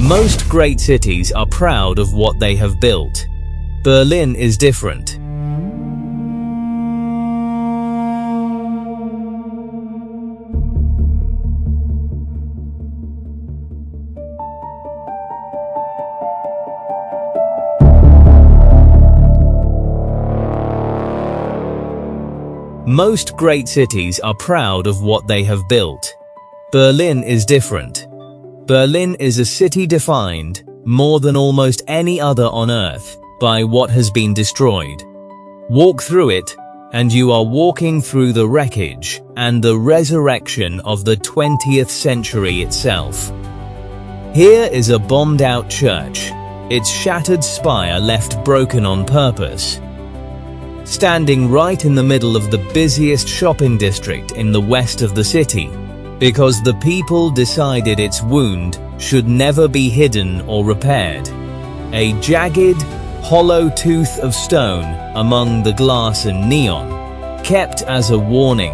Most great cities are proud of what they have built. Berlin is different. Most great cities are proud of what they have built. Berlin is different. Berlin is a city defined, more than almost any other on Earth, by what has been destroyed. Walk through it, and you are walking through the wreckage and the resurrection of the 20th century itself. Here is a bombed-out church, its shattered spire left broken on purpose. Standing right in the middle of the busiest shopping district in the west of the city, because the people decided its wound should never be hidden or repaired. A jagged, hollow tooth of stone among the glass and neon, kept as a warning.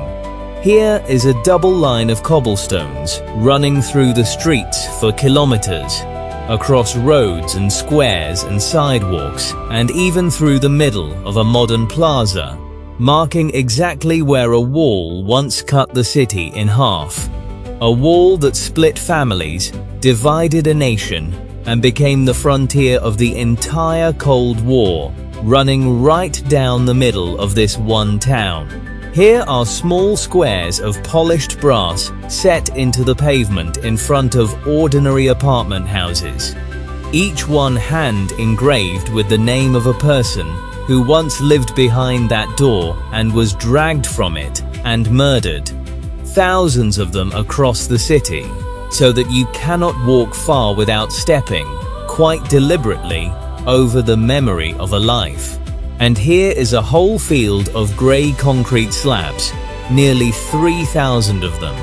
Here is a double line of cobblestones running through the streets for kilometers, across roads and squares and sidewalks, and even through the middle of a modern plaza, marking exactly where a wall once cut the city in half. A wall that split families, divided a nation, and became the frontier of the entire Cold War, running right down the middle of this one town. Here are small squares of polished brass set into the pavement in front of ordinary apartment houses, each one hand engraved with the name of a person who once lived behind that door and was dragged from it and murdered. Thousands of them across the city, so that you cannot walk far without stepping, quite deliberately, over the memory of a life. And here is a whole field of grey concrete slabs, nearly 3,000 of them,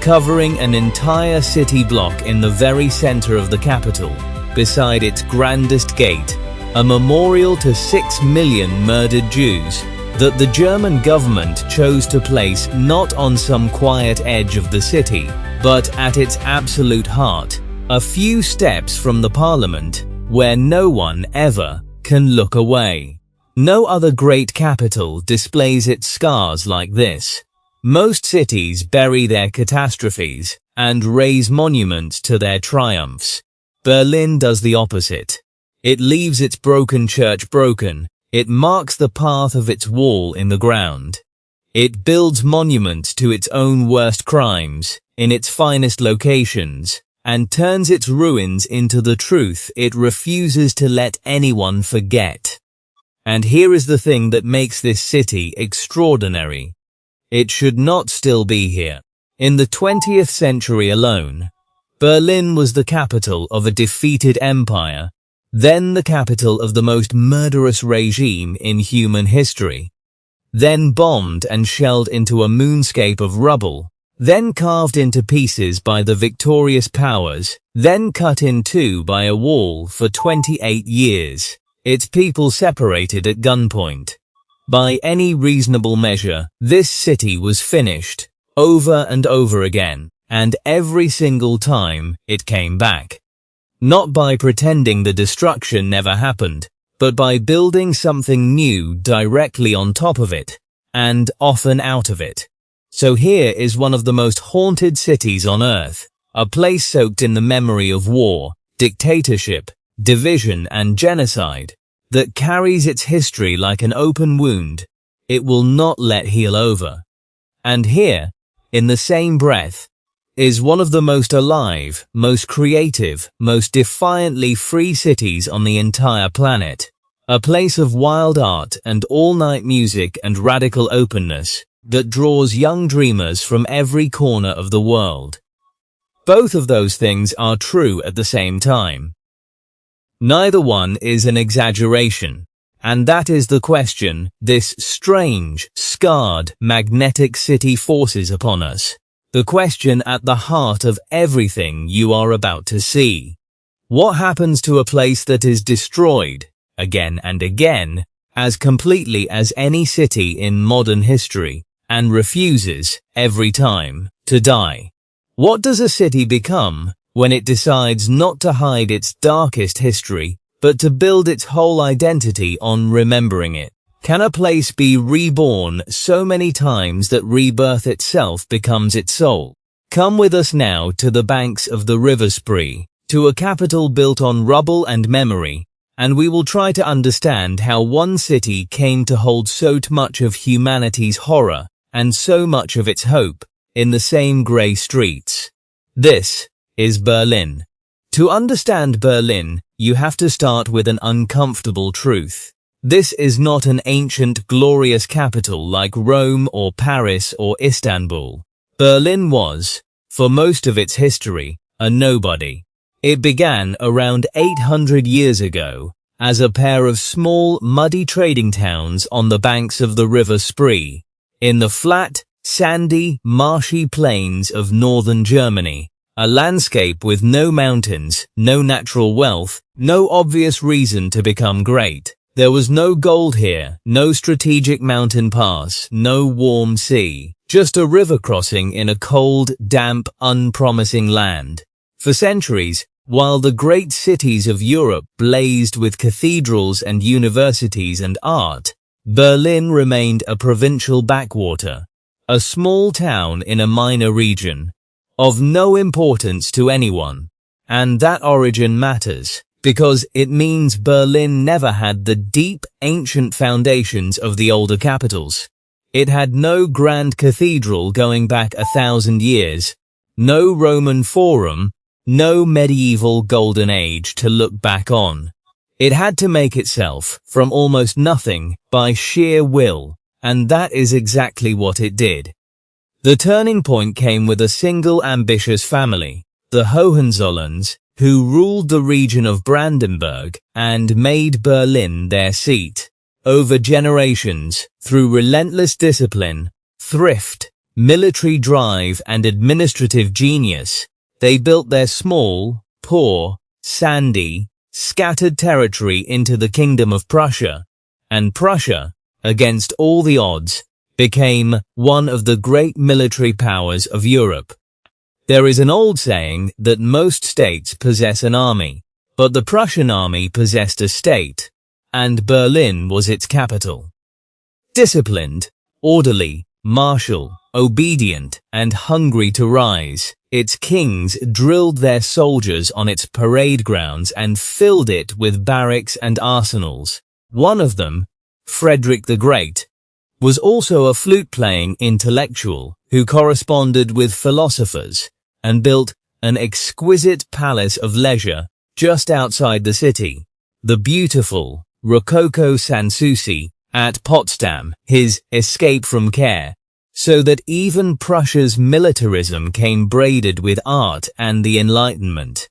covering an entire city block in the very center of the capital, beside its grandest gate, a memorial to 6 million murdered Jews that the German government chose to place not on some quiet edge of the city, but at its absolute heart, a few steps from the parliament, where no one ever can look away. No other great capital displays its scars like this. Most cities bury their catastrophes and raise monuments to their triumphs. Berlin does the opposite. It leaves its broken church broken. It marks the path of its wall in the ground. It builds monuments to its own worst crimes in its finest locations and turns its ruins into the truth it refuses to let anyone forget. And here is the thing that makes this city extraordinary. It should not still be here. In the 20th century alone, Berlin was the capital of a defeated empire, then the capital of the most murderous regime in human history, then bombed and shelled into a moonscape of rubble, then carved into pieces by the victorious powers, then cut in two by a wall for 28 years, its people separated at gunpoint. By any reasonable measure, this city was finished, over and over again, and every single time it came back. Not by pretending the destruction never happened, but by building something new directly on top of it, and often out of it. So here is one of the most haunted cities on Earth, a place soaked in the memory of war, dictatorship, division and genocide, that carries its history like an open wound. It will not let heal over. And here, in the same breath, is one of the most alive, most creative, most defiantly free cities on the entire planet. A place of wild art and all-night music and radical openness that draws young dreamers from every corner of the world. Both of those things are true at the same time. Neither one is an exaggeration, and that is the question this strange, scarred, magnetic city forces upon us. The question at the heart of everything you are about to see. What happens to a place that is destroyed, again and again, as completely as any city in modern history, and refuses, every time, to die? What does a city become when it decides not to hide its darkest history, but to build its whole identity on remembering it? Can a place be reborn so many times that rebirth itself becomes its soul? Come with us now to the banks of the River Spree, to a capital built on rubble and memory, and we will try to understand how one city came to hold so much of humanity's horror and so much of its hope in the same grey streets. This is Berlin. To understand Berlin, you have to start with an uncomfortable truth. This is not an ancient, glorious capital like Rome or Paris or Istanbul. Berlin was, for most of its history, a nobody. It began around 800 years ago as a pair of small, muddy trading towns on the banks of the River Spree, in the flat, sandy, marshy plains of northern Germany. A landscape with no mountains, no natural wealth, no obvious reason to become great. There was no gold here, no strategic mountain pass, no warm sea, just a river crossing in a cold, damp, unpromising land. For centuries, while the great cities of Europe blazed with cathedrals and universities and art, Berlin remained a provincial backwater, a small town in a minor region, of no importance to anyone. And that origin matters, because it means Berlin never had the deep, ancient foundations of the older capitals. It had no grand cathedral going back 1,000 years, no Roman Forum, no medieval golden age to look back on. It had to make itself from almost nothing by sheer will, and that is exactly what it did. The turning point came with a single ambitious family, the Hohenzollerns, who ruled the region of Brandenburg and made Berlin their seat. Over generations, through relentless discipline, thrift, military drive and administrative genius, they built their small, poor, sandy, scattered territory into the Kingdom of Prussia, and Prussia, against all the odds, became one of the great military powers of Europe. There is an old saying that most states possess an army, but the Prussian army possessed a state, and Berlin was its capital. Disciplined, orderly, martial, obedient, and hungry to rise, its kings drilled their soldiers on its parade grounds and filled it with barracks and arsenals. One of them, Frederick the Great, was also a flute-playing intellectual who corresponded with philosophers and built an exquisite palace of leisure just outside the city, the beautiful Rococo Sanssouci at Potsdam, his escape from care, so that even Prussia's militarism came braided with art and the Enlightenment.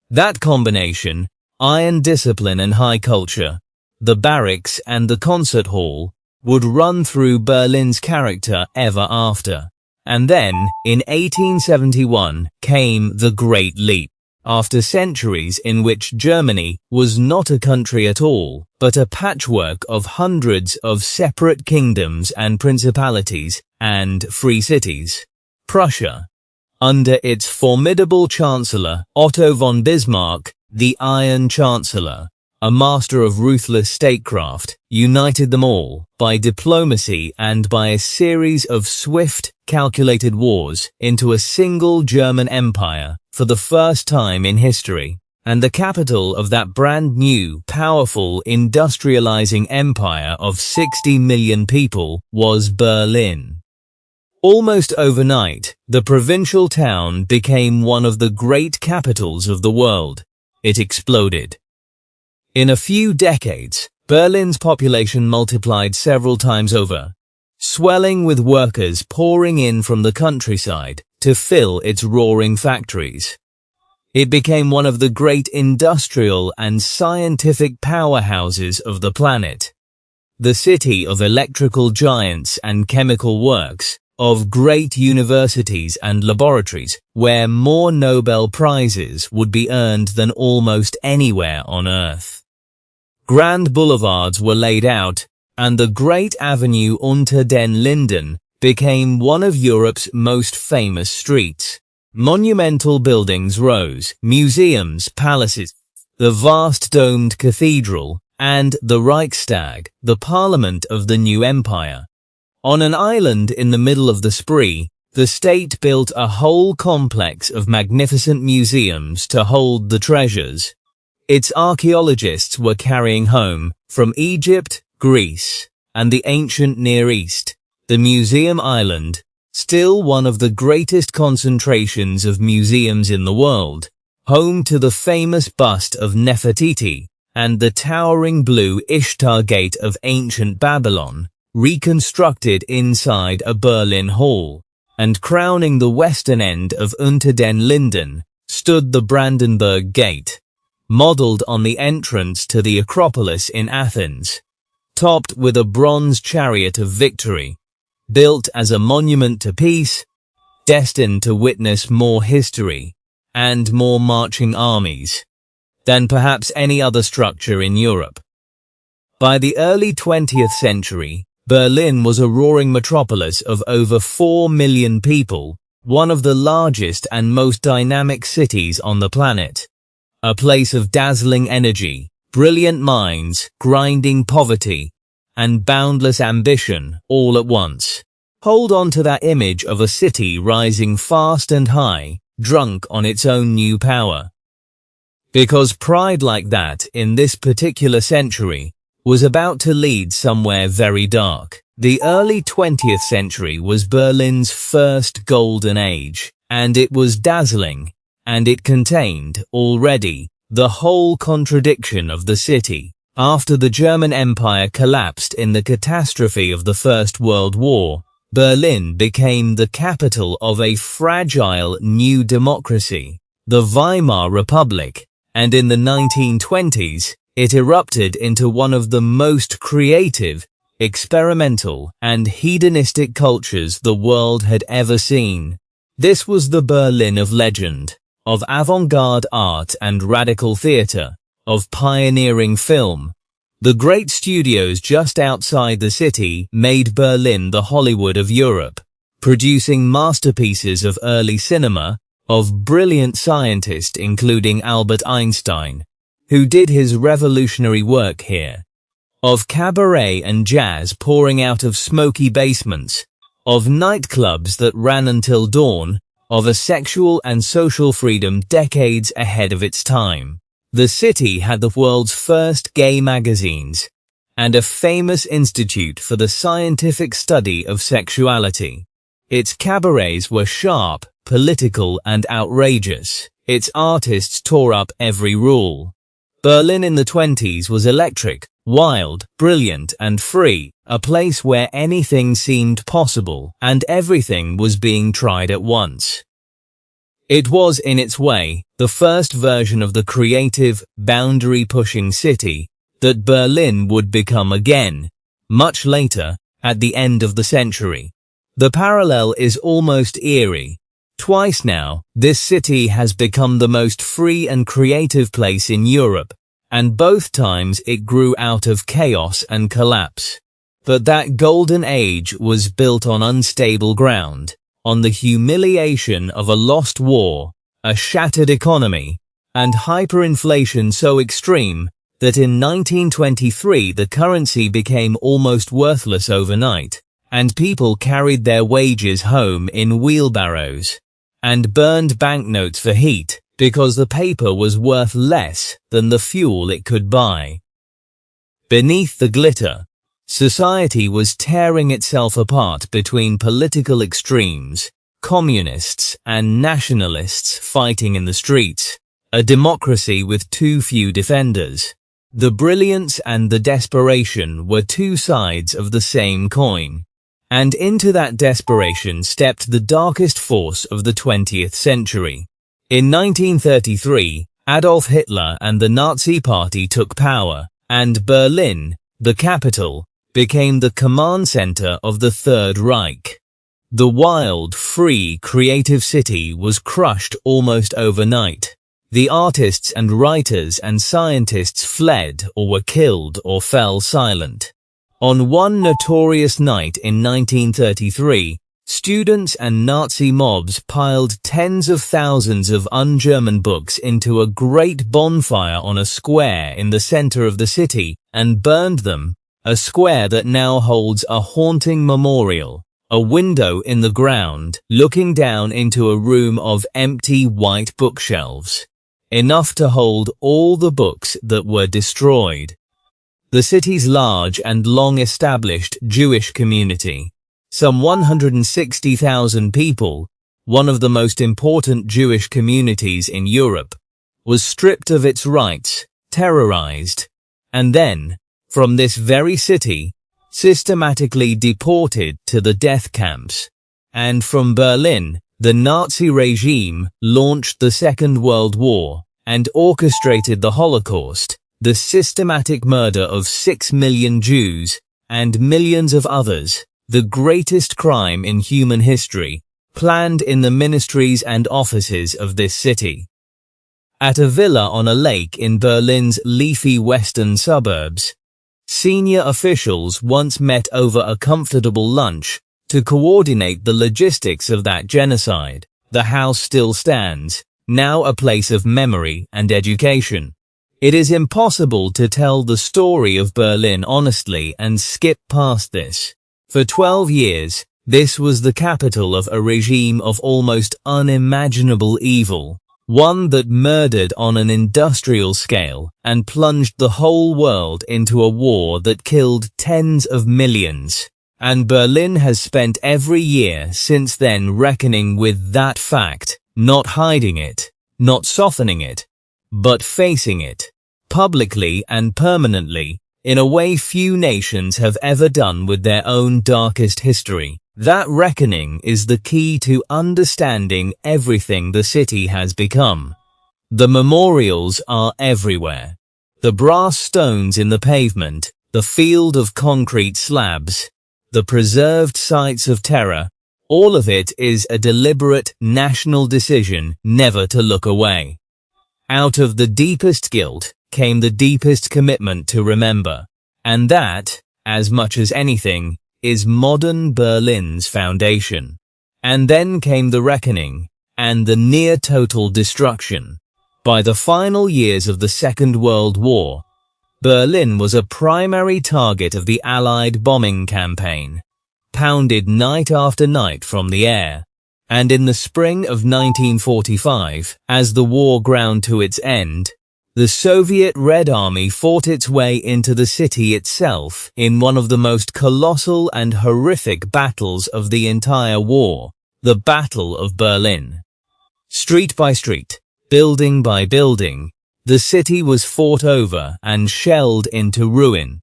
That combination, iron discipline and high culture, the barracks and the concert hall, would run through Berlin's character ever after. And then, in 1871, came the Great Leap. After centuries in which Germany was not a country at all, but a patchwork of hundreds of separate kingdoms and principalities and free cities, Prussia, under its formidable Chancellor Otto von Bismarck, the Iron Chancellor, a master of ruthless statecraft, united them all by diplomacy and by a series of swift, calculated wars into a single German empire for the first time in history. And the capital of that brand new, powerful, industrializing empire of 60 million people was Berlin. Almost overnight, the provincial town became one of the great capitals of the world. It exploded. In a few decades, Berlin's population multiplied several times over, swelling with workers pouring in from the countryside to fill its roaring factories. It became one of the great industrial and scientific powerhouses of the planet. The city of electrical giants and chemical works, of great universities and laboratories, where more Nobel Prizes would be earned than almost anywhere on Earth. Grand boulevards were laid out, and the great avenue Unter den Linden became one of Europe's most famous streets. Monumental buildings rose, museums, palaces, the vast domed cathedral, and the Reichstag, the parliament of the new empire. On an island in the middle of the Spree, the state built a whole complex of magnificent museums to hold the treasures its archaeologists were carrying home from Egypt, Greece, and the ancient Near East. The Museum Island, still one of the greatest concentrations of museums in the world, home to the famous bust of Nefertiti and the towering blue Ishtar Gate of ancient Babylon, reconstructed inside a Berlin hall, and crowning the western end of Unter den Linden, stood the Brandenburg Gate, modeled on the entrance to the Acropolis in Athens, topped with a bronze chariot of victory, built as a monument to peace, destined to witness more history and more marching armies than perhaps any other structure in Europe. By the early 20th century, Berlin was a roaring metropolis of over 4 million people, one of the largest and most dynamic cities on the planet. A place of dazzling energy, brilliant minds, grinding poverty, and boundless ambition all at once. Hold on to that image of a city rising fast and high, drunk on its own new power. Because pride like that in this particular century was about to lead somewhere very dark. The early 20th century was Berlin's first golden age, and it was dazzling, and it contained, already, the whole contradiction of the city. After the German Empire collapsed in the catastrophe of the First World War, Berlin became the capital of a fragile new democracy, the Weimar Republic, and in the 1920s, it erupted into one of the most creative, experimental, and hedonistic cultures the world had ever seen. This was the Berlin of legend, of avant-garde art and radical theatre, of pioneering film. The great studios just outside the city made Berlin the Hollywood of Europe, producing masterpieces of early cinema, of brilliant scientists including Albert Einstein, who did his revolutionary work here, of cabaret and jazz pouring out of smoky basements, of nightclubs that ran until dawn, of a sexual and social freedom decades ahead of its time. The city had the world's first gay magazines and a famous institute for the scientific study of sexuality. Its cabarets were sharp, political, and outrageous. Its artists tore up every rule. Berlin in the 20s was electric, wild, brilliant, and free, a place where anything seemed possible and everything was being tried at once. It was, in its way, the first version of the creative, boundary-pushing city that Berlin would become again, much later, at the end of the century. The parallel is almost eerie. Twice now, this city has become the most free and creative place in Europe, and both times it grew out of chaos and collapse. But that golden age was built on unstable ground, on the humiliation of a lost war, a shattered economy, and hyperinflation so extreme that in 1923 the currency became almost worthless overnight, and people carried their wages home in wheelbarrows, and burned banknotes for heat because the paper was worth less than the fuel it could buy. Beneath the glitter, society was tearing itself apart between political extremes, communists and nationalists fighting in the streets, a democracy with too few defenders. The brilliance and the desperation were two sides of the same coin. And into that desperation stepped the darkest force of the 20th century. In 1933, Adolf Hitler and the Nazi Party took power, and Berlin, the capital, became the command center of the Third Reich. The wild, free, creative city was crushed almost overnight. The artists and writers and scientists fled or were killed or fell silent. On one notorious night in 1933, Students and Nazi mobs piled tens of thousands of un-German books into a great bonfire on a square in the center of the city and burned them, a square that now holds a haunting memorial, a window in the ground looking down into a room of empty white bookshelves, enough to hold all the books that were destroyed. The city's large and long-established Jewish community, some 160,000 people, one of the most important Jewish communities in Europe, was stripped of its rights, terrorized, and then, from this very city, systematically deported to the death camps. And from Berlin, the Nazi regime launched the Second World War and orchestrated the Holocaust, the systematic murder of 6 million Jews and millions of others, the greatest crime in human history, planned in the ministries and offices of this city. At a villa on a lake in Berlin's leafy western suburbs, senior officials once met over a comfortable lunch to coordinate the logistics of that genocide. The house still stands, now a place of memory and education. It is impossible to tell the story of Berlin honestly and skip past this. For 12 years, this was the capital of a regime of almost unimaginable evil, one that murdered on an industrial scale and plunged the whole world into a war that killed tens of millions. And Berlin has spent every year since then reckoning with that fact, not hiding it, not softening it, but facing it, publicly and permanently, in a way few nations have ever done with their own darkest history. That reckoning is the key to understanding everything the city has become. The memorials are everywhere. The brass stones in the pavement, the field of concrete slabs, the preserved sites of terror, all of it is a deliberate national decision never to look away. Out of the deepest guilt came the deepest commitment to remember, and that, as much as anything, is modern Berlin's foundation. And then came the reckoning, and the near-total destruction. By the final years of the Second World War, Berlin was a primary target of the Allied bombing campaign, pounded night after night from the air. And in the spring of 1945, as the war ground to its end, the Soviet Red Army fought its way into the city itself in one of the most colossal and horrific battles of the entire war, the Battle of Berlin. Street by street, building by building, the city was fought over and shelled into ruin.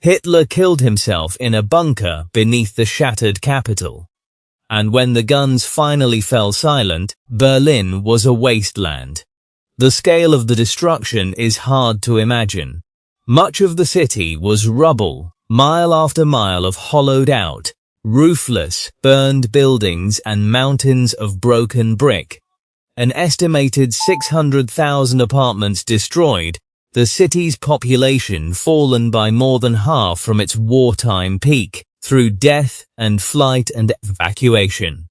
Hitler killed himself in a bunker beneath the shattered capital. And when the guns finally fell silent, Berlin was a wasteland. The scale of the destruction is hard to imagine. Much of the city was rubble, mile after mile of hollowed out, roofless, burned buildings and mountains of broken brick. An estimated 600,000 apartments destroyed, the city's population fallen by more than half from its wartime peak, through death and flight and evacuation.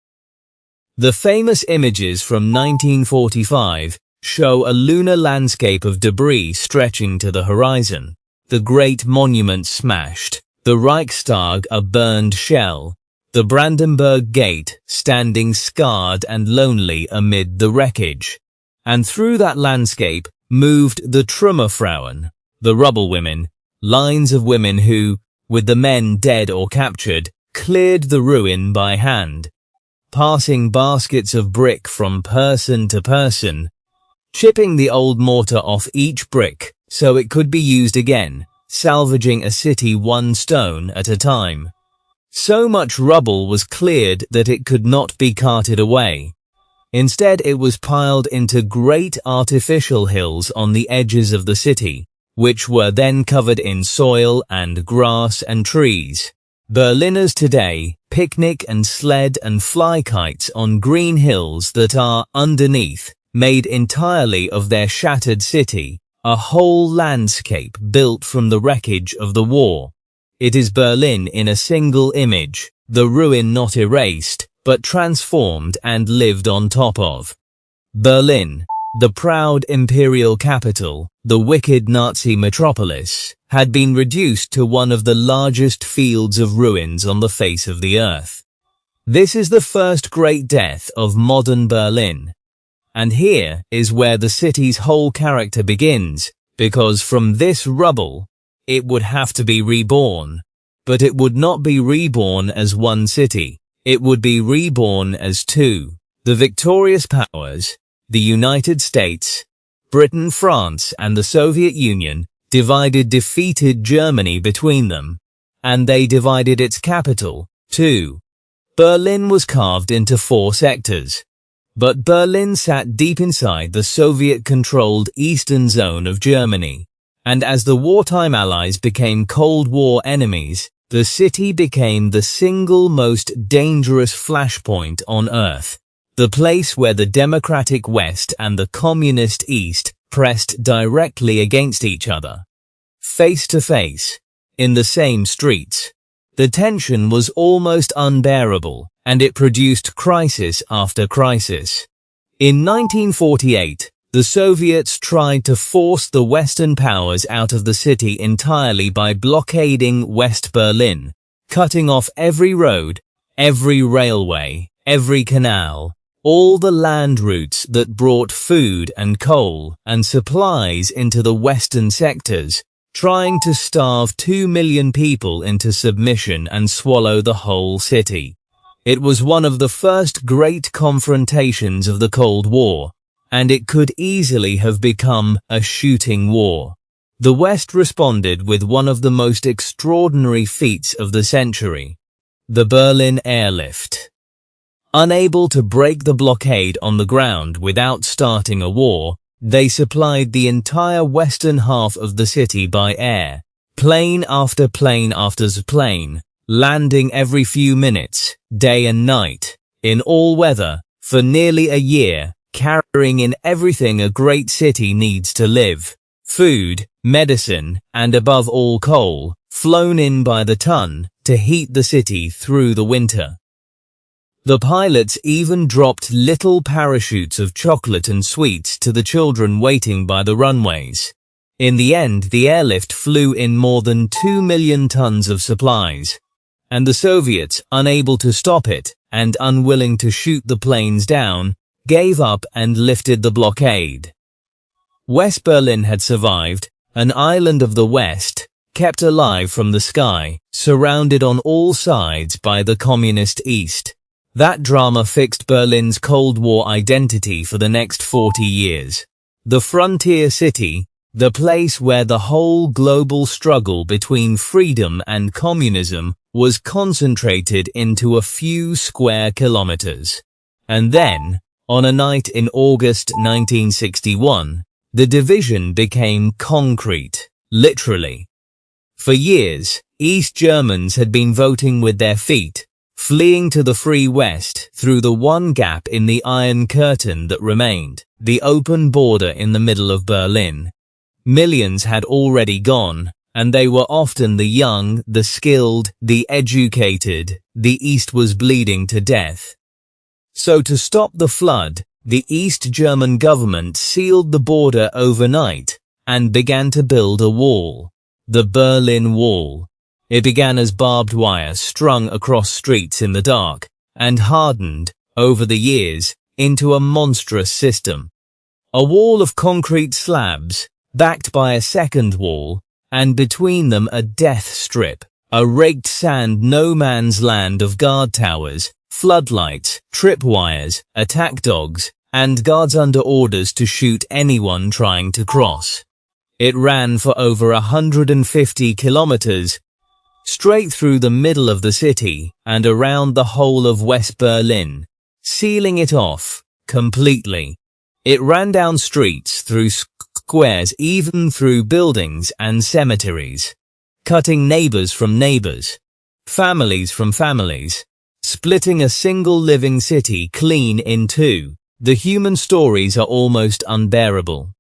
The famous images from 1945 show a lunar landscape of debris stretching to the horizon, the great monuments smashed, the Reichstag a burned shell, the Brandenburg Gate standing scarred and lonely amid the wreckage. And through that landscape moved the Trümmerfrauen, the rubble women, lines of women who, with the men dead or captured, cleared the ruin by hand, passing baskets of brick from person to person, chipping the old mortar off each brick so it could be used again, salvaging a city one stone at a time. So much rubble was cleared that it could not be carted away. Instead, it was piled into great artificial hills on the edges of the city, which were then covered in soil and grass and trees. Berliners today picnic and sled and fly kites on green hills that are, underneath, made entirely of their shattered city, a whole landscape built from the wreckage of the war. It is Berlin in a single image, the ruin not erased, but transformed and lived on top of. Berlin, the proud imperial capital, the wicked Nazi metropolis, had been reduced to one of the largest fields of ruins on the face of the earth. This is the first great death of modern Berlin. And here is where the city's whole character begins, because from this rubble, it would have to be reborn. But it would not be reborn as one city. It would be reborn as two. The victorious powers, the United States, Britain, France, and the Soviet Union, divided defeated Germany between them. And they divided its capital, too. Berlin was carved into 4 sectors. But Berlin sat deep inside the Soviet-controlled eastern zone of Germany. And as the wartime allies became Cold War enemies, the city became the single most dangerous flashpoint on Earth. The place where the democratic West and the communist East pressed directly against each other. Face to face, in the same streets. The tension was almost unbearable, and it produced crisis after crisis. In 1948, the Soviets tried to force the Western powers out of the city entirely by blockading West Berlin, cutting off every road, every railway, every canal, all the land routes that brought food and coal and supplies into the western sectors, trying to starve 2 million people into submission and swallow the whole city. It was one of the first great confrontations of the Cold War, and it could easily have become a shooting war. The West responded with one of the most extraordinary feats of the century, the Berlin airlift. Unable to break the blockade on the ground without starting a war, they supplied the entire western half of the city by air, plane after plane after plane, landing every few minutes, day and night, in all weather, for nearly a year, carrying in everything a great city needs to live. Food, medicine, and above all coal, flown in by the ton, to heat the city through the winter. The pilots even dropped little parachutes of chocolate and sweets to the children waiting by the runways. In the end, the airlift flew in more than 2 million tons of supplies. And the Soviets, unable to stop it, and unwilling to shoot the planes down, gave up and lifted the blockade. West Berlin had survived, an island of the West, kept alive from the sky, surrounded on all sides by the communist East. That drama fixed Berlin's Cold War identity for the next 40 years. The frontier city, the place where the whole global struggle between freedom and communism was concentrated into a few square kilometers. And then, on a night in August 1961, the division became concrete, literally. For years, East Germans had been voting with their feet, fleeing to the free West through the one gap in the Iron Curtain that remained, the open border in the middle of Berlin. Millions had already gone, and they were often the young, the skilled, the educated. The East was bleeding to death. So to stop the flood, the East German government sealed the border overnight and began to build a wall, the Berlin Wall. It began as barbed wire strung across streets in the dark and hardened, over the years, into a monstrous system. A wall of concrete slabs, backed by a second wall, and between them a death strip, a raked sand no man's land of guard towers, floodlights, tripwires, attack dogs, and guards under orders to shoot anyone trying to cross. It ran for over 150 kilometers, straight through the middle of the city and around the whole of West Berlin, sealing it off completely. It ran down streets, through squares, even through buildings and cemeteries, cutting neighbors from neighbors, families from families, splitting a single living city clean in two. The human stories are almost unbearable.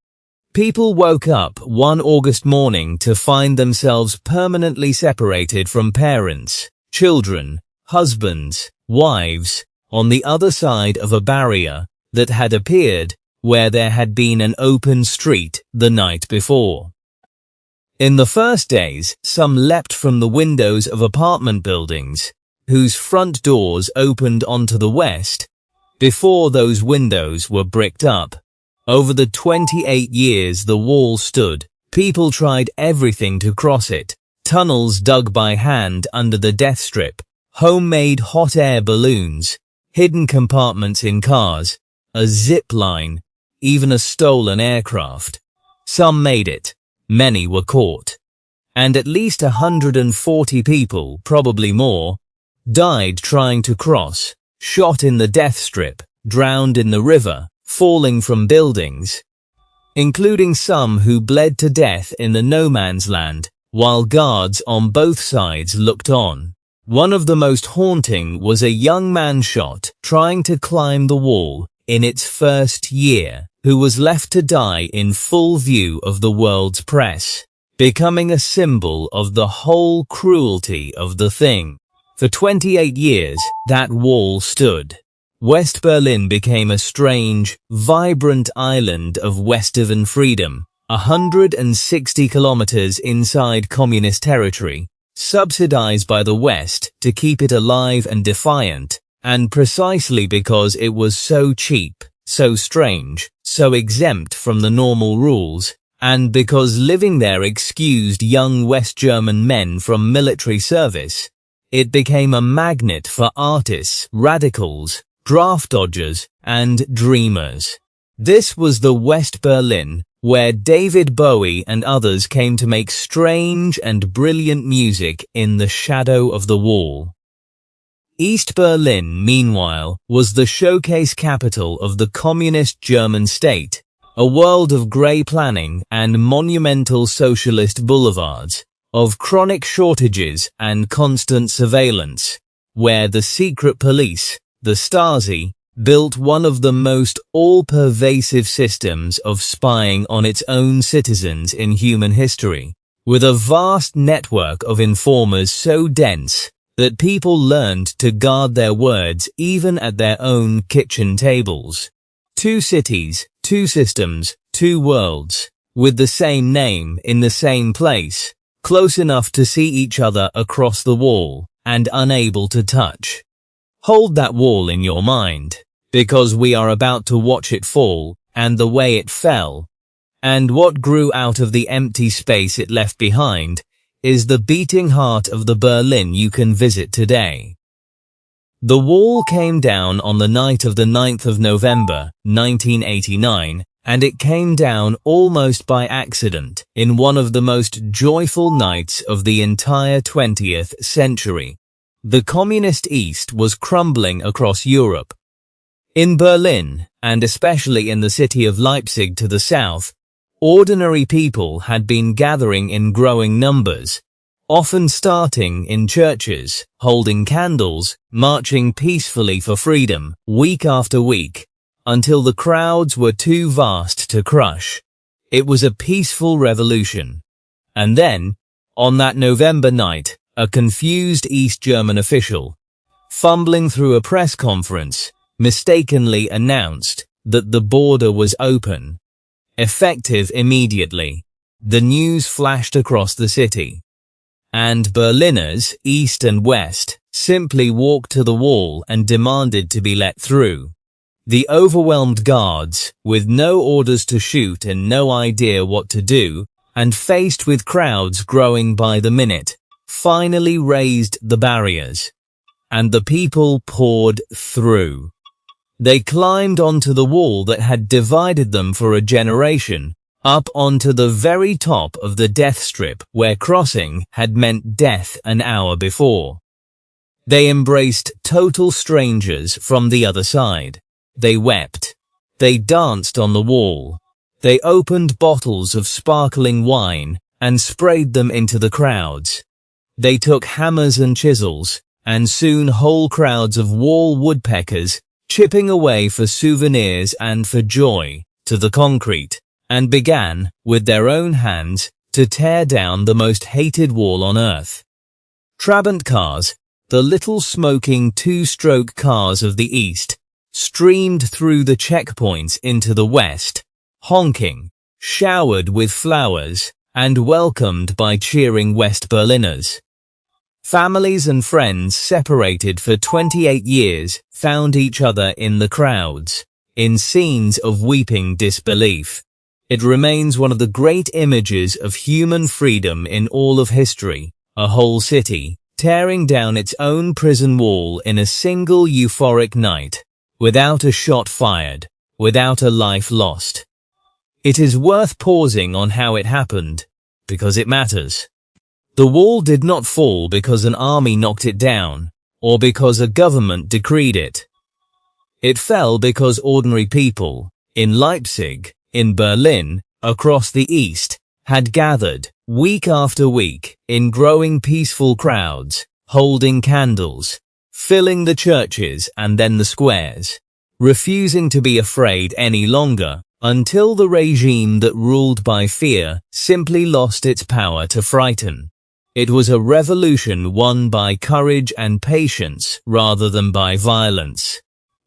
People woke up one August morning to find themselves permanently separated from parents, children, husbands, wives, on the other side of a barrier that had appeared where there had been an open street the night before. In the first days, some leapt from the windows of apartment buildings, whose front doors opened onto the west, before those windows were bricked up. Over the 28 years the wall stood, people tried everything to cross it. Tunnels dug by hand under the death strip, homemade hot air balloons, hidden compartments in cars, a zip line, even a stolen aircraft. Some made it, many were caught, and at least 140 people, probably more, died trying to cross, shot in the death strip, drowned in the river, falling from buildings, including some who bled to death in the no man's land, while guards on both sides looked on. One of the most haunting was a young man shot trying to climb the wall in its first year, who was left to die in full view of the world's press, becoming a symbol of the whole cruelty of the thing. For 28 years, that wall stood. West Berlin became a strange, vibrant island of Western freedom, 160 kilometers inside communist territory, subsidized by the West to keep it alive and defiant, and precisely because it was so cheap, so strange, so exempt from the normal rules, and because living there excused young West German men from military service, it became a magnet for artists, radicals, draft dodgers, and dreamers. This was the West Berlin where David Bowie and others came to make strange and brilliant music in the shadow of the wall. East Berlin, meanwhile, was the showcase capital of the communist German state, a world of grey planning and monumental socialist boulevards, of chronic shortages and constant surveillance, where the secret police, the Stasi, built one of the most all-pervasive systems of spying on its own citizens in human history, with a vast network of informers so dense that people learned to guard their words even at their own kitchen tables. 2 cities, 2 systems, 2 worlds, with the same name in the same place, close enough to see each other across the wall, and unable to touch. Hold that wall in your mind, because we are about to watch it fall, and the way it fell, and what grew out of the empty space it left behind, is the beating heart of the Berlin you can visit today. The wall came down on the night of the 9th of November, 1989, and it came down almost by accident in one of the most joyful nights of the entire 20th century. The communist East was crumbling across Europe. In Berlin, and especially in the city of Leipzig to the south, ordinary people had been gathering in growing numbers, often starting in churches, holding candles, marching peacefully for freedom, week after week, until the crowds were too vast to crush. It was a peaceful revolution. And then, on that November night, a confused East German official, fumbling through a press conference, mistakenly announced that the border was open. Effective immediately, the news flashed across the city, and Berliners, east and west, simply walked to the wall and demanded to be let through. The overwhelmed guards, with no orders to shoot and no idea what to do, and faced with crowds growing by the minute, finally raised the barriers, and the people poured through. They climbed onto the wall that had divided them for a generation, up onto the very top of the death strip where crossing had meant death an hour before. They embraced total strangers from the other side. They wept. They danced on the wall. They opened bottles of sparkling wine and sprayed them into the crowds. They took hammers and chisels, and soon whole crowds of wall woodpeckers, chipping away for souvenirs and for joy, to the concrete, and began, with their own hands, to tear down the most hated wall on earth. Trabant cars, the little smoking two-stroke cars of the east streamed through the checkpoints into the west, honking, showered with flowers, and welcomed by cheering West Berliners. Families and friends separated for 28 years found each other in the crowds, in scenes of weeping disbelief. It remains one of the great images of human freedom in all of history, a whole city tearing down its own prison wall in a single euphoric night, without a shot fired, without a life lost. It is worth pausing on how it happened, because it matters. The wall did not fall because an army knocked it down, or because a government decreed it. It fell because ordinary people, in Leipzig, in Berlin, across the East, had gathered, week after week, in growing peaceful crowds, holding candles, filling the churches and then the squares, refusing to be afraid any longer, until the regime that ruled by fear simply lost its power to frighten. It was a revolution won by courage and patience rather than by violence.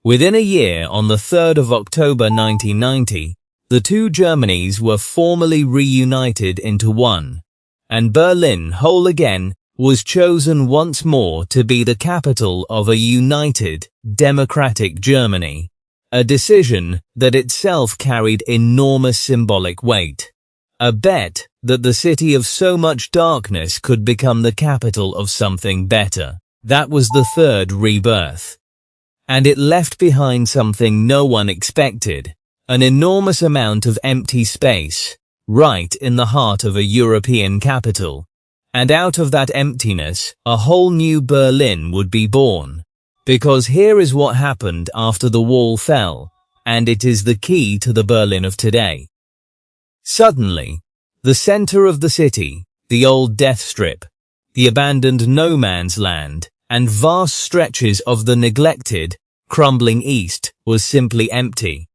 Within a year, on the 3rd of October 1990, the two Germanys were formally reunited into one, and Berlin, whole again, was chosen once more to be the capital of a united, democratic Germany, a decision that itself carried enormous symbolic weight. A bet that the city of so much darkness could become the capital of something better. That was the third rebirth. And it left behind something no one expected, an enormous amount of empty space, right in the heart of a European capital. And out of that emptiness, a whole new Berlin would be born. Because here is what happened after the wall fell, and it is the key to the Berlin of today. Suddenly, the center of the city, the old death strip, the abandoned no man's land, and vast stretches of the neglected, crumbling east was simply empty.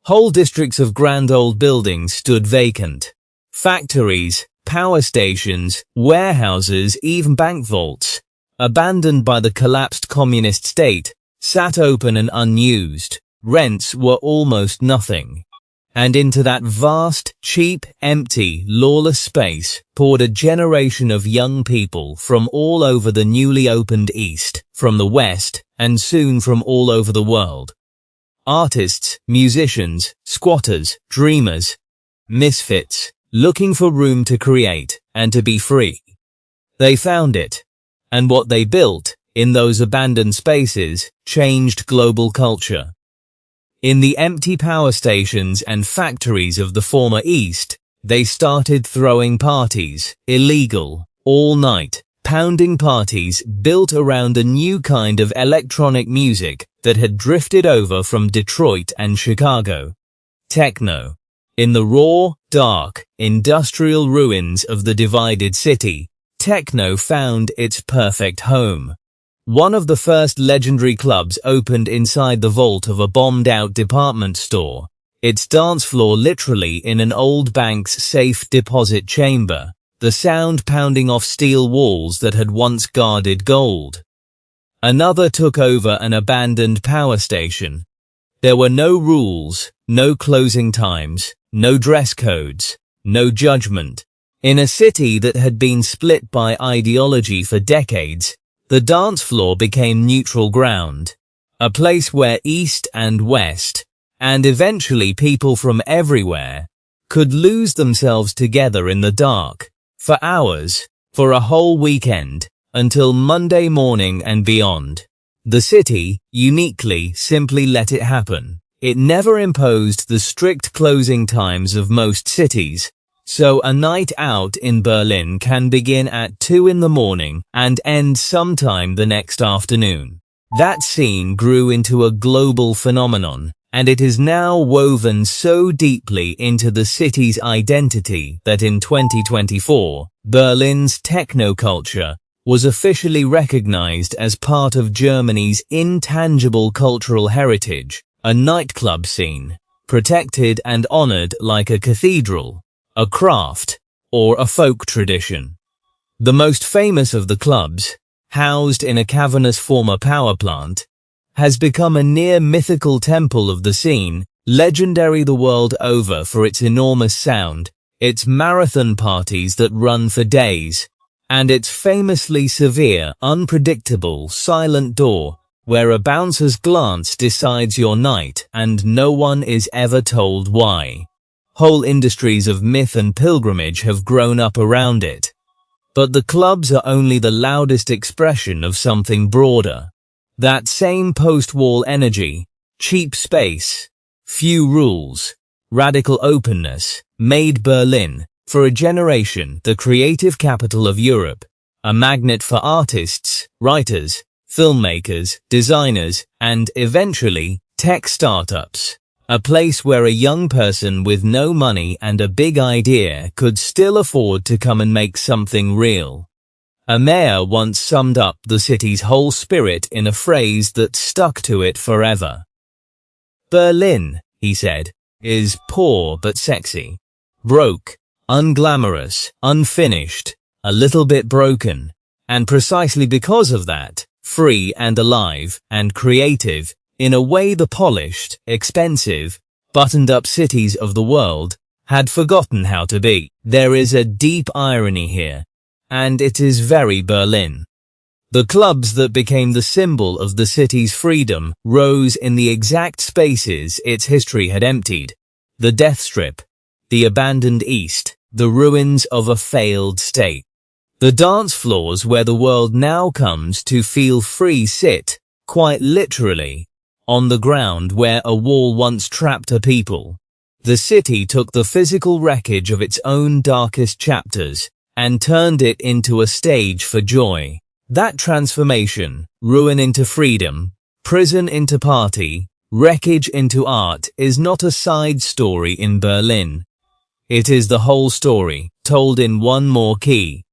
Whole districts of grand old buildings stood vacant. Factories, power stations, warehouses, even bank vaults, abandoned by the collapsed communist state, sat open and unused. Rents were almost nothing. And into that vast, cheap, empty, lawless space poured a generation of young people from all over the newly opened East, from the West, and soon from all over the world. Artists, musicians, squatters, dreamers, misfits, looking for room to create and to be free. They found it, and what they built in those abandoned spaces changed global culture. In the empty power stations and factories of the former East, they started throwing parties, illegal, all night, pounding parties built around a new kind of electronic music that had drifted over from Detroit and Chicago. Techno. In the raw, dark, industrial ruins of the divided city, techno found its perfect home. One of the first legendary clubs opened inside the vault of a bombed-out department store, its dance floor literally in an old bank's safe deposit chamber, the sound pounding off steel walls that had once guarded gold. Another took over an abandoned power station. There were no rules, no closing times, no dress codes, no judgment. In a city that had been split by ideology for decades, the dance floor became neutral ground, a place where East and West, and eventually people from everywhere, could lose themselves together in the dark, for hours, for a whole weekend, until Monday morning and beyond. The city, uniquely, simply let it happen. It never imposed the strict closing times of most cities, so a night out in Berlin can begin at 2 in the morning and end sometime the next afternoon. That scene grew into a global phenomenon, and it is now woven so deeply into the city's identity that in 2024, Berlin's techno culture was officially recognized as part of Germany's intangible cultural heritage, a nightclub scene, protected and honored like a cathedral, a craft, or a folk tradition. The most famous of the clubs, housed in a cavernous former power plant, has become a near-mythical temple of the scene, legendary the world over for its enormous sound, its marathon parties that run for days, and its famously severe, unpredictable, silent door, where a bouncer's glance decides your night and no one is ever told why. Whole industries of myth and pilgrimage have grown up around it. But the clubs are only the loudest expression of something broader. That same post-war energy, cheap space, few rules, radical openness, made Berlin, for a generation, the creative capital of Europe, a magnet for artists, writers, filmmakers, designers, and, eventually, tech startups. A place where a young person with no money and a big idea could still afford to come and make something real. A mayor once summed up the city's whole spirit in a phrase that stuck to it forever. Berlin, he said, is poor but sexy, broke, unglamorous, unfinished, a little bit broken, and precisely because of that, free and alive and creative, in a way the polished, expensive, buttoned-up cities of the world had forgotten how to be. There is a deep irony here, and it is very Berlin. The clubs that became the symbol of the city's freedom rose in the exact spaces its history had emptied. The death strip, the abandoned East, the ruins of a failed state. The dance floors where the world now comes to feel free sit, quite literally, on the ground where a wall once trapped a people. The city took the physical wreckage of its own darkest chapters and turned it into a stage for joy. That transformation, ruin into freedom, prison into party, wreckage into art, is not a side story in Berlin. It is the whole story, told in one more key.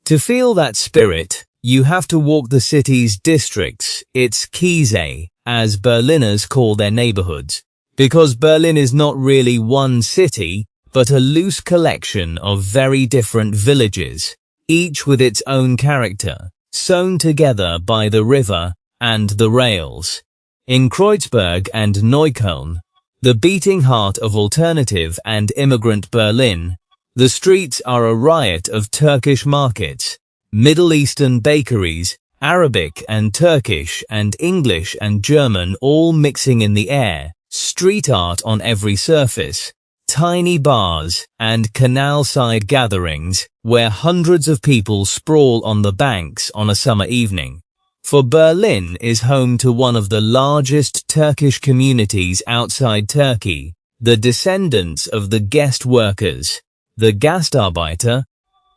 To feel that spirit, you have to walk the city's districts, its Kieze, as Berliners call their neighborhoods, because Berlin is not really one city, but a loose collection of very different villages, each with its own character, sewn together by the river and the rails. In Kreuzberg and Neukölln, the beating heart of alternative and immigrant Berlin, the streets are a riot of Turkish markets, Middle Eastern bakeries, Arabic and Turkish and English and German all mixing in the air, street art on every surface, tiny bars and canal-side gatherings where hundreds of people sprawl on the banks on a summer evening. For Berlin is home to one of the largest Turkish communities outside Turkey, the descendants of the guest workers, the Gastarbeiter,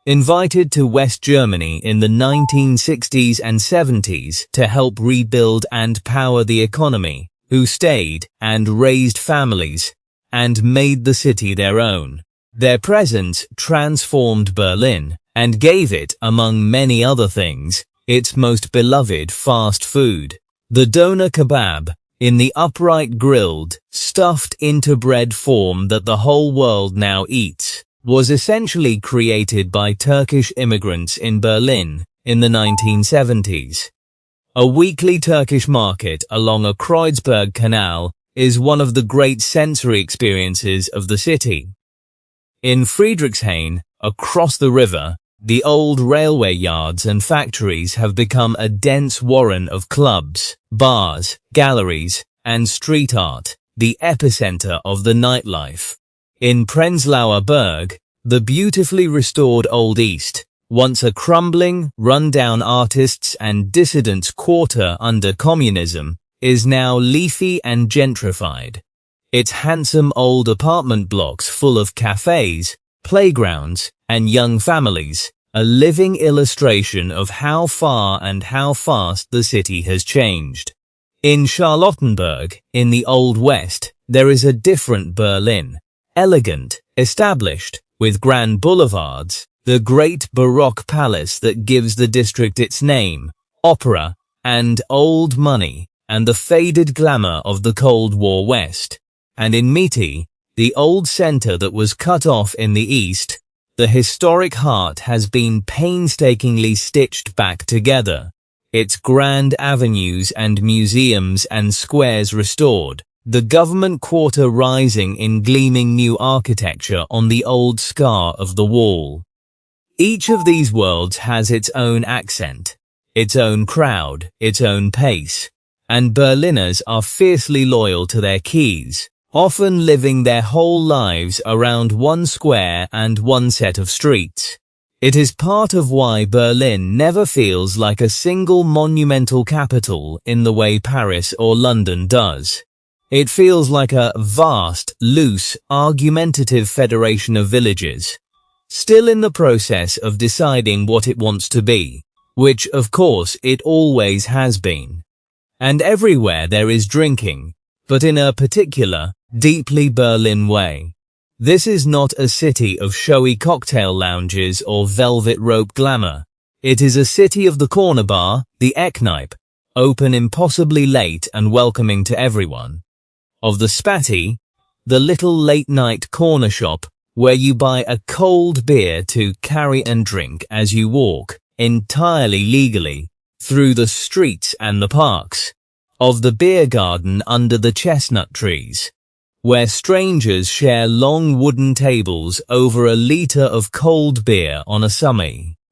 invited to West Germany in the 1960s and 70s to help rebuild and power the economy, who stayed and raised families and made the city their own. Their presence transformed Berlin and gave it, among many other things, its most beloved fast food. The doner kebab, in the upright grilled, stuffed into bread form that the whole world now eats, was essentially created by Turkish immigrants in Berlin in the 1970s. A weekly Turkish market along a Kreuzberg canal is one of the great sensory experiences of the city. In Friedrichshain, across the river, the old railway yards and factories have become a dense warren of clubs, bars, galleries, and street art, the epicenter of the nightlife. In Prenzlauer Berg, the beautifully restored Old East, once a crumbling, run-down artists' and dissidents' quarter under communism, is now leafy and gentrified. Its handsome old apartment blocks full of cafes, playgrounds, and young families, a living illustration of how far and how fast the city has changed. In Charlottenburg, in the Old West, there is a different Berlin. Elegant, established, with grand boulevards, the great Baroque palace that gives the district its name, opera, and old money, and the faded glamour of the Cold War West. And in Mitte, the old center that was cut off in the East, the historic heart has been painstakingly stitched back together. its grand avenues and museums and squares restored, the government quarter rising in gleaming new architecture on the old scar of the wall. Each of these worlds has its own accent, its own crowd, its own pace, and Berliners are fiercely loyal to their keys, often living their whole lives around one square and one set of streets. It is part of why Berlin never feels like a single monumental capital in the way Paris or London does. It feels like a vast, loose, argumentative federation of villages, still in the process of deciding what it wants to be, which of course it always has been. And everywhere there is drinking, but in a particular, deeply Berlin way. This is not a city of showy cocktail lounges or velvet rope glamour. It is a city of the corner bar, the Eckkneipe, open impossibly late and welcoming to everyone. Of the Spatty, the little late-night corner shop where you buy a cold beer to carry and drink as you walk, entirely legally, through the streets and the parks. Of the beer garden under the chestnut trees, where strangers share long wooden tables over a liter of cold beer on a summer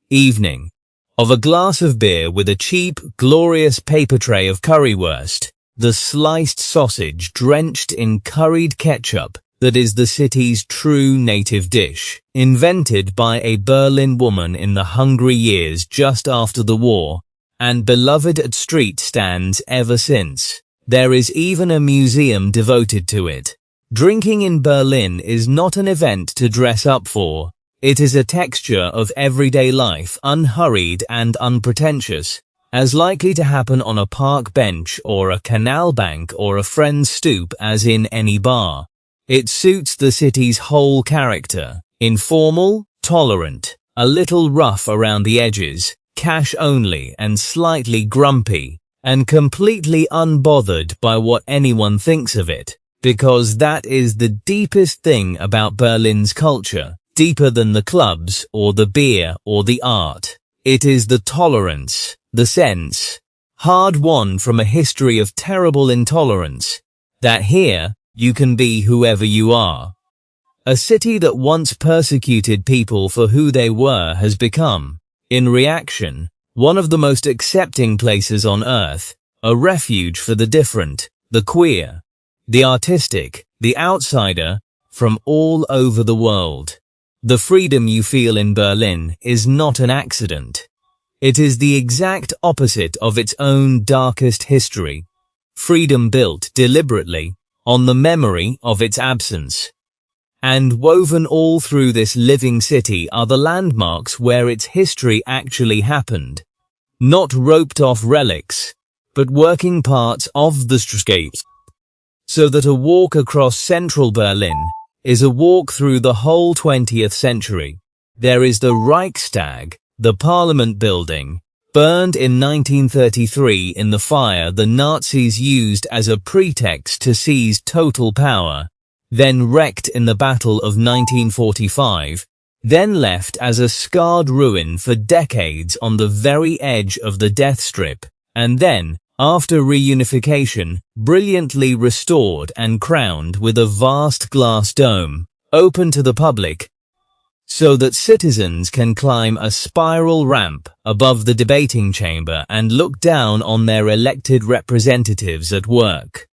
evening. Of a glass of beer with a cheap, glorious paper tray of currywurst, the sliced sausage drenched in curried ketchup that is the city's true native dish, invented by a Berlin woman in the hungry years just after the war, and beloved at street stands ever since. There is even a museum devoted to it. Drinking in Berlin is not an event to dress up for. It is a texture of everyday life, unhurried and unpretentious, as likely to happen on a park bench or a canal bank or a friend's stoop as in any bar. It suits the city's whole character, informal, tolerant, a little rough around the edges, cash only and slightly grumpy, and completely unbothered by what anyone thinks of it, because that is the deepest thing about Berlin's culture, deeper than the clubs or the beer or the art. It is the tolerance, the sense, hard-won from a history of terrible intolerance, that here you can be whoever you are. A city that once persecuted people for who they were has become, in reaction, one of the most accepting places on earth, a refuge for the different, the queer, the artistic, the outsider, from all over the world. The freedom you feel in Berlin is not an accident. It is the exact opposite of its own darkest history. Freedom built deliberately on the memory of its absence. And woven all through this living city are the landmarks where its history actually happened. Not roped off relics, but working parts of the streetscape. So that a walk across central Berlin is a walk through the whole 20th century. There is the Reichstag, the Parliament building, burned in 1933 in the fire the Nazis used as a pretext to seize total power, then wrecked in the Battle of 1945, then left as a scarred ruin for decades on the very edge of the death strip, and then, after reunification, brilliantly restored and crowned with a vast glass dome, open to the public, so that citizens can climb a spiral ramp above the debating chamber and look down on their elected representatives at work.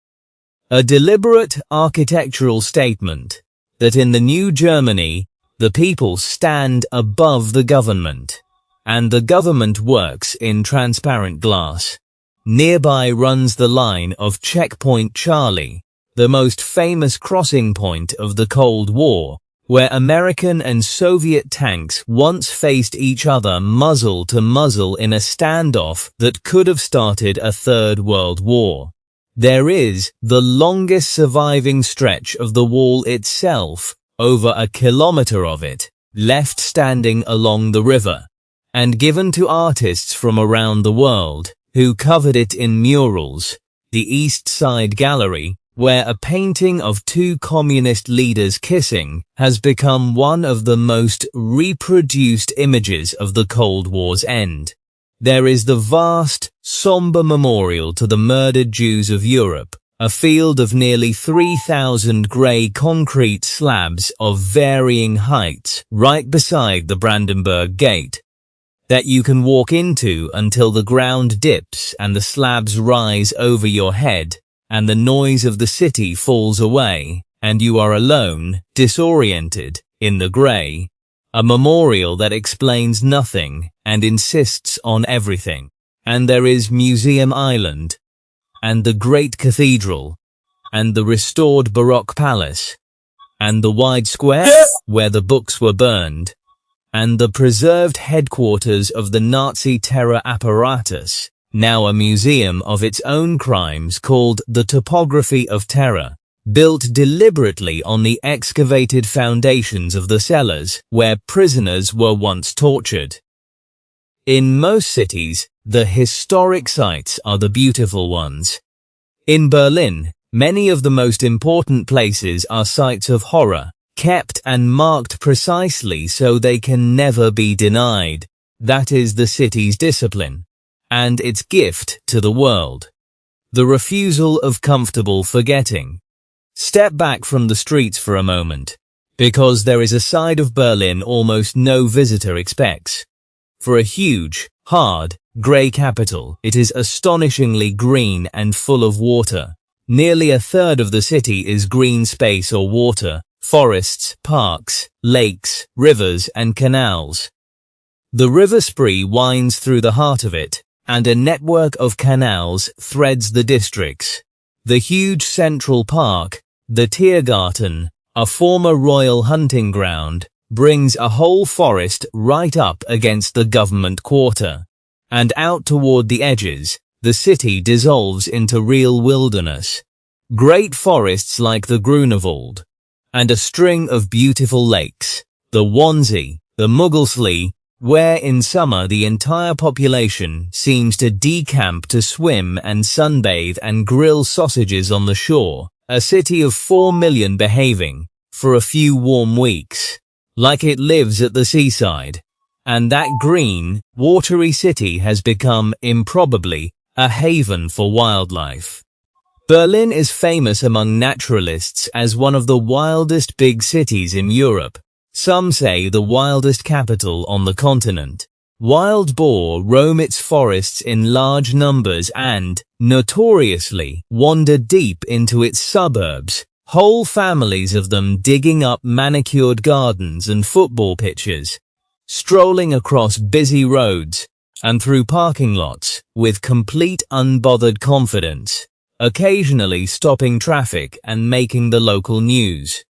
A deliberate architectural statement that in the new Germany, the people stand above the government, and the government works in transparent glass. Nearby runs the line of Checkpoint Charlie, the most famous crossing point of the Cold War, where American and Soviet tanks once faced each other muzzle to muzzle in a standoff that could have started a Third World War. There is the longest surviving stretch of the wall itself, over a kilometer of it, left standing along the river, and given to artists from around the world, who covered it in murals, the East Side Gallery, where a painting of two communist leaders kissing has become one of the most reproduced images of the Cold War's end. there is the vast, somber memorial to the murdered Jews of Europe, a field of nearly 3,000 grey concrete slabs of varying heights right beside the Brandenburg Gate, that you can walk into until the ground dips and the slabs rise over your head, and the noise of the city falls away, and you are alone, disoriented, in the grey. A memorial that explains nothing and insists on everything. And there is Museum Island, and the Great Cathedral, and the restored Baroque Palace, and the wide square where the books were burned, and the preserved headquarters of the Nazi terror apparatus, now a museum of its own crimes called the Topography of Terror, built deliberately on the excavated foundations of the cellars where prisoners were once tortured. In most cities, the historic sites are the beautiful ones. In Berlin, many of the most important places are sites of horror, kept and marked precisely so they can never be denied. That is the city's discipline, and its gift to the world. The refusal of comfortable forgetting. Step back from the streets for a moment, because there is a side of Berlin almost no visitor expects. For a huge, hard, grey capital, it is astonishingly green and full of water. Nearly a third of the city is green space or water, forests, parks, lakes, rivers and canals. The River Spree winds through the heart of it, and a network of canals threads the districts. The huge Central Park, the Tiergarten, a former royal hunting ground, brings a whole forest right up against the government quarter. And out toward the edges, the city dissolves into real wilderness. Great forests like the Grunewald, and a string of beautiful lakes, the Wannsee, the Muggelsee, where in summer the entire population seems to decamp to swim and sunbathe and grill sausages on the shore, a city of 4 million behaving, for a few warm weeks, like it lives at the seaside. And that green, watery city has become, improbably, a haven for wildlife. Berlin is famous among naturalists as one of the wildest big cities in Europe. Some say the wildest capital on the continent. Wild boar roam its forests in large numbers and, notoriously, wander deep into its suburbs, whole families of them digging up manicured gardens and football pitches, strolling across busy roads and through parking lots with complete unbothered confidence, occasionally stopping traffic and making the local news.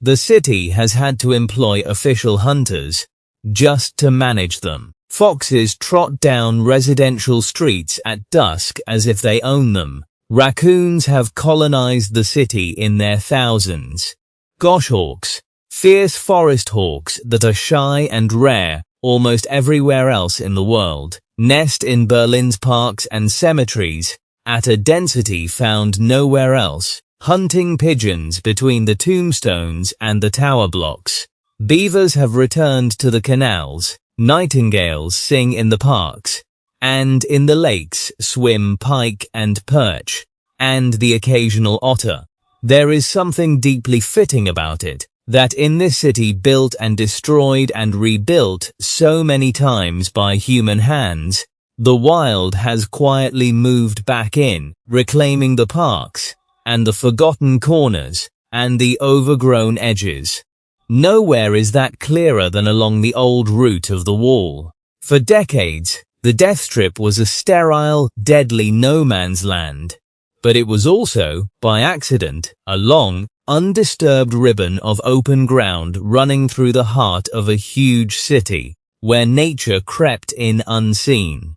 The city has had to employ official hunters just to manage them. Foxes trot down residential streets at dusk as if they own them. Raccoons have colonized the city in their thousands. Goshawks, fierce forest hawks that are shy and rare almost everywhere else in the world, nest in Berlin's parks and cemeteries at a density found nowhere else, hunting pigeons between the tombstones and the tower blocks. Beavers have returned to the canals, nightingales sing in the parks, and in the lakes swim pike and perch, and the occasional otter. There is something deeply fitting about it, that in this city built and destroyed and rebuilt so many times by human hands, the wild has quietly moved back in, reclaiming the parks, and the forgotten corners, and the overgrown edges. Nowhere is that clearer than along the old route of the wall. For decades, the death strip was a sterile, deadly no-man's land. But it was also, by accident, a long, undisturbed ribbon of open ground running through the heart of a huge city, where nature crept in unseen.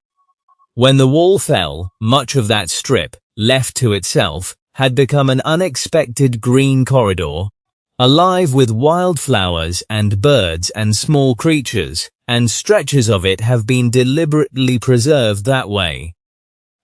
When the wall fell, much of that strip, left to itself, had become an unexpected green corridor, alive with wildflowers and birds and small creatures, and stretches of it have been deliberately preserved that way.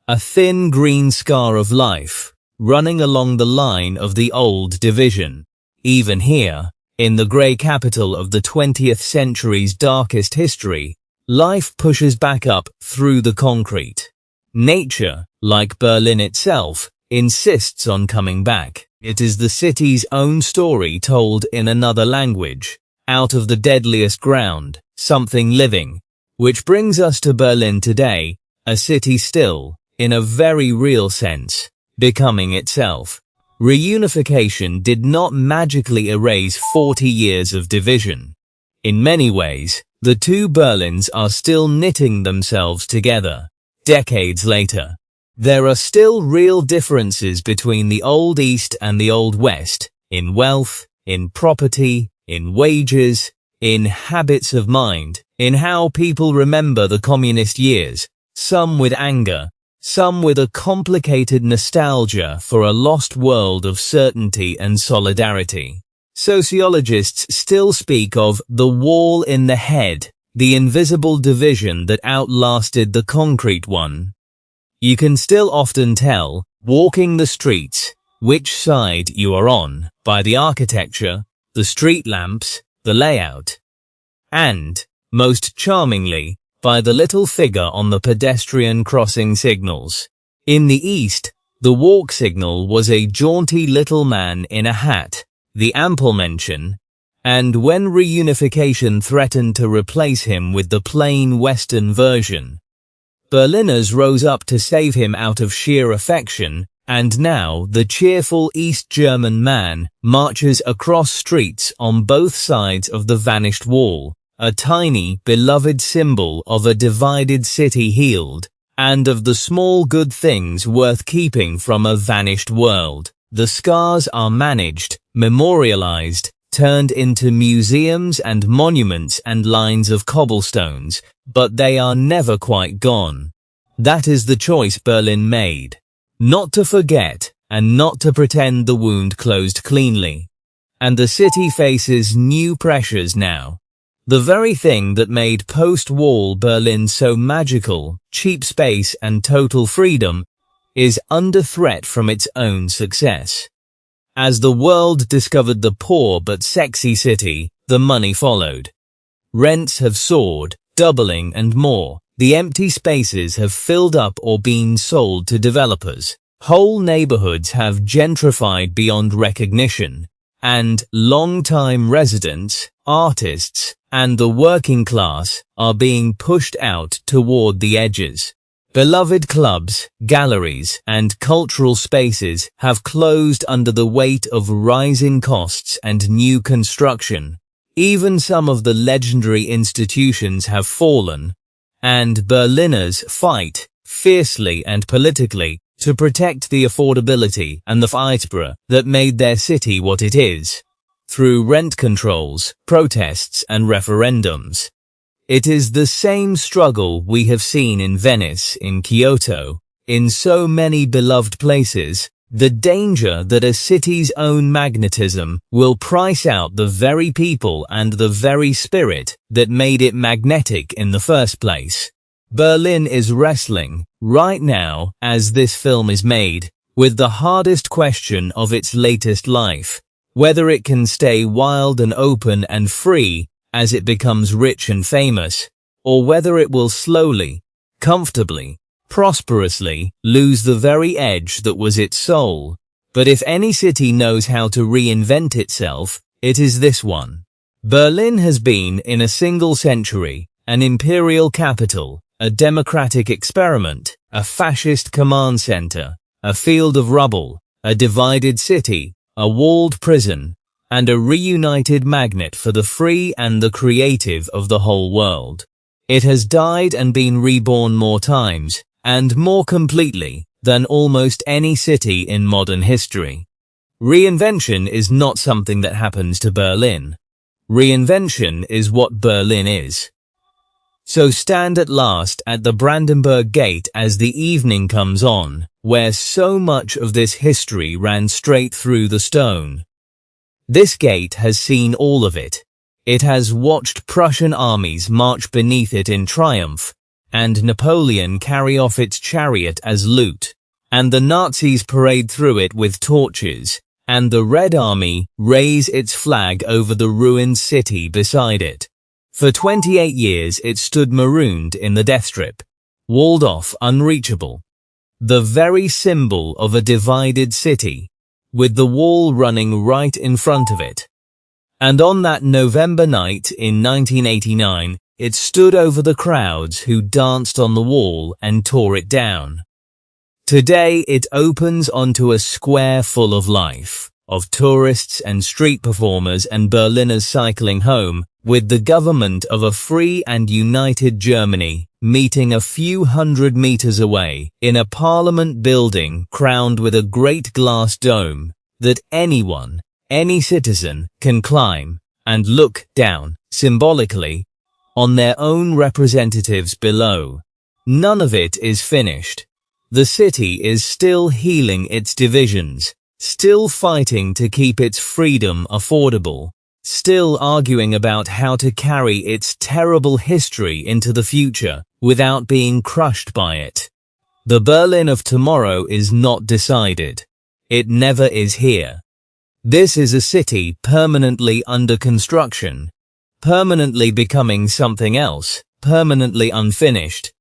A thin green scar of life, running along the line of the old division. Even here, in the grey capital of the 20th century's darkest history, Life pushes back up through the concrete. Nature, like Berlin itself, insists on coming back. It is the city's own story told in another language. Out of the deadliest ground, something living. Which brings us to Berlin today, a city still, in a very real sense, becoming itself. Reunification did not magically erase 40 years of division. In many ways, the two Berlins are still knitting themselves together. Decades later, there are still real differences between the Old East and the Old West, in wealth, in property, in wages, in habits of mind, in how people remember the communist years, some with anger, some with a complicated nostalgia for a lost world of certainty and solidarity. Sociologists still speak of the wall in the head, the invisible division that outlasted the concrete one. You can still often tell, walking the streets, which side you are on, by the architecture, the street lamps, the layout, and, most charmingly, by the little figure on the pedestrian crossing signals. In the East, the walk signal was a jaunty little man in a hat, the ample mention, and when reunification threatened to replace him with the plain Western version, Berliners rose up to save him out of sheer affection, and now the cheerful East German man marches across streets on both sides of the vanished wall, a tiny, beloved symbol of a divided city healed, and of the small good things worth keeping from a vanished world. The scars are managed, memorialized, turned into museums and monuments and lines of cobblestones, but they are never quite gone. That is the choice Berlin made. Not to forget, and not to pretend the wound closed cleanly. And the city faces new pressures now. The very thing that made post-war Berlin so magical, cheap space and total freedom, is under threat from its own success. As the world discovered the poor but sexy city, the money followed. Rents have soared, doubling and more. The empty spaces have filled up or been sold to developers. Whole neighborhoods have gentrified beyond recognition, and long-time residents, artists, and the working class are being pushed out toward the edges. Beloved clubs, galleries, and cultural spaces have closed under the weight of rising costs and new construction. Even some of the legendary institutions have fallen, and Berliners fight, fiercely and politically, to protect the affordability and the fibre that made their city what it is, through rent controls, protests and referendums. It is the same struggle we have seen in Venice, in Kyoto, in so many beloved places, the danger that a city's own magnetism will price out the very people and the very spirit that made it magnetic in the first place. Berlin is wrestling, right now, as this film is made, with the hardest question of its latest life, whether it can stay wild and open and free as it becomes rich and famous, or whether it will slowly, comfortably, prosperously lose the very edge that was its soul. But if any city knows how to reinvent itself, it is this one. Berlin has been, in a single century, an imperial capital, a democratic experiment, a fascist command center, a field of rubble, a divided city, a walled prison, and a reunited magnet for the free and the creative of the whole world. It has died and been reborn more times, and more completely, than almost any city in modern history. Reinvention is not something that happens to Berlin. Reinvention is what Berlin is. So stand at last at the Brandenburg Gate as the evening comes on, where so much of this history ran straight through the stone. This gate has seen all of it. It has watched Prussian armies march beneath it in triumph, and Napoleon carry off its chariot as loot, and the Nazis parade through it with torches, and the Red Army raise its flag over the ruined city beside it. For 28 years it stood marooned in the death strip, walled off, unreachable. The very symbol of a divided city, with the wall running right in front of it. And on that November night in 1989, it stood over the crowds who danced on the wall and tore it down. Today it opens onto a square full of life, of tourists and street performers and Berliners cycling home, with the government of a free and united Germany meeting a few hundred meters away in a parliament building crowned with a great glass dome that anyone, any citizen, can climb and look down, symbolically, on their own representatives below. None of it is finished. The city is still healing its divisions, still fighting to keep its freedom affordable, still arguing about how to carry its terrible history into the future without being crushed by it. The Berlin of tomorrow is not decided. It never is here. This is a city permanently under construction, permanently becoming something else, permanently unfinished.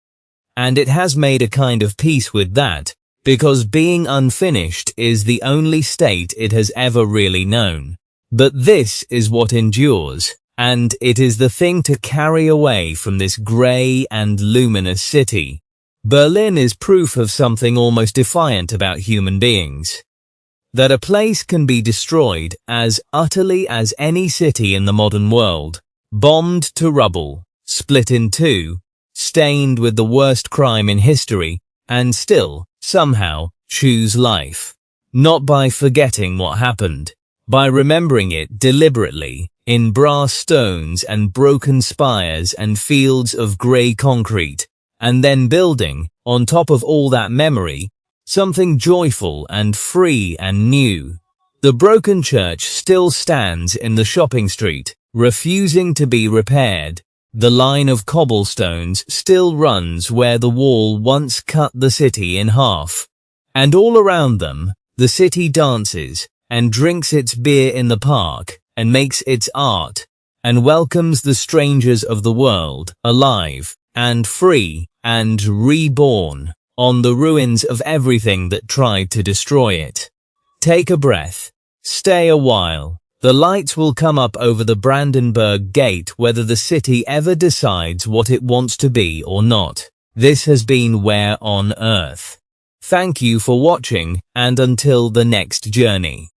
And it has made a kind of peace with that, because being unfinished is the only state it has ever really known. But this is what endures, and it is the thing to carry away from this grey and luminous city. Berlin is proof of something almost defiant about human beings. That a place can be destroyed as utterly as any city in the modern world, bombed to rubble, split in two, stained with the worst crime in history, and still, somehow, choose life. Not by forgetting what happened, by remembering it deliberately, in brass stones and broken spires and fields of grey concrete, and then building, on top of all that memory, something joyful and free and new. The broken church still stands in the shopping street, refusing to be repaired. The line of cobblestones still runs where the wall once cut the city in half. And all around them, the city dances and drinks its beer in the park and makes its art and welcomes the strangers of the world, alive and free and reborn on the ruins of everything that tried to destroy it. Take a breath. Stay a while. The lights will come up over the Brandenburg Gate whether the city ever decides what it wants to be or not. This has been Where on Earth. Thank you for watching, and until the next journey.